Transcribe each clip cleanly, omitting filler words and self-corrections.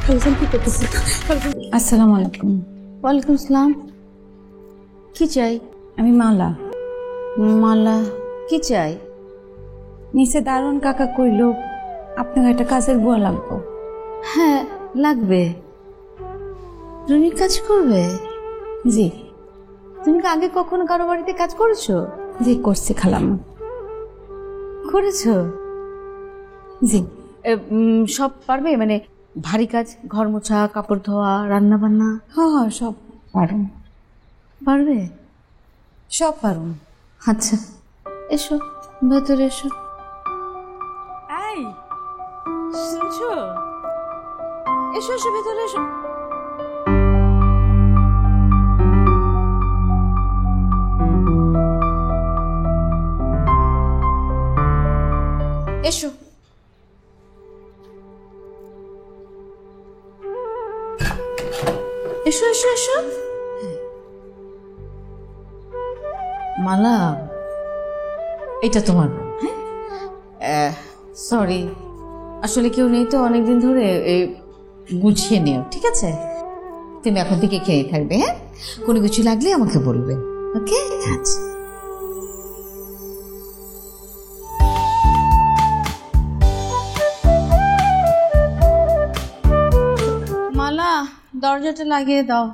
খালুজান কি করতেছে? আসসালামু আলাইকুম। ওয়ালাইকুম আসসালাম। কি চাই? আমি মালা। মালা? কি চাই? নিচে দারুণ কাকা কইল আপনার একটা কাজের বুয়া লাগবো। হ্যাঁ লাগবে। তুমি কাজ করবে? জি তুমি কি আগে কখনো কারো বাড়িতে কাজ করেছো? জি করছি খালাম্মা। করেছো? জি সব পারবে? মানে ভারী কাজ, ঘর মোছা, কাপড় ধোয়া, রান্না বান্না? হ্যাঁ সব পারুন। পারবে? সব পারুন। আচ্ছা এসো, ভেতরে এসো। এই শুনছো? এসো এসো ভেতরে এসো। এসো। এসো এসো এসো। মালা, এটা তোমার রুম। হ্যাঁ সরি, আসলে কেউ নেই তো অনেকদিন ধরে, গুছিয়ে নিও, ঠিক আছে? তুমি এখন থেকে খেয়ে থাকবে। হ্যাঁ, কোনো কিছু লাগলে আমাকে বলবে। ওকে? আচ্ছা। মালা, দরজাটা লাগিয়ে দাও।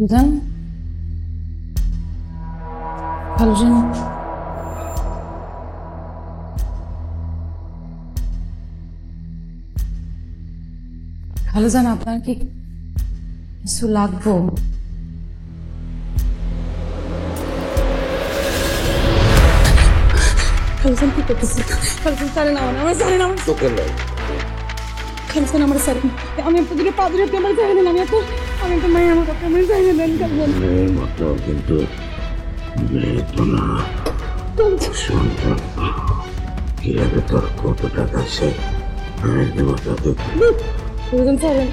খালুজান, খালুজান, খালুজান আপনার কি কিছু লাগবো? খালুজান কি করতেছে? খালুজান জানে না, আমরা জানি না। খালুজান আমার স্যার, আমি আপনাদেরকে পা ধরে আমার জানি না। আমি তো মায়ের মতো, আমার জানি না। খালুজান মেয়ের মতো, কিন্তু মেয়ে তো না, সন্তান। কি লাগে তোর? কত টাকা আছে আমি দেবো তোকে? খালুজান ছাড়েন।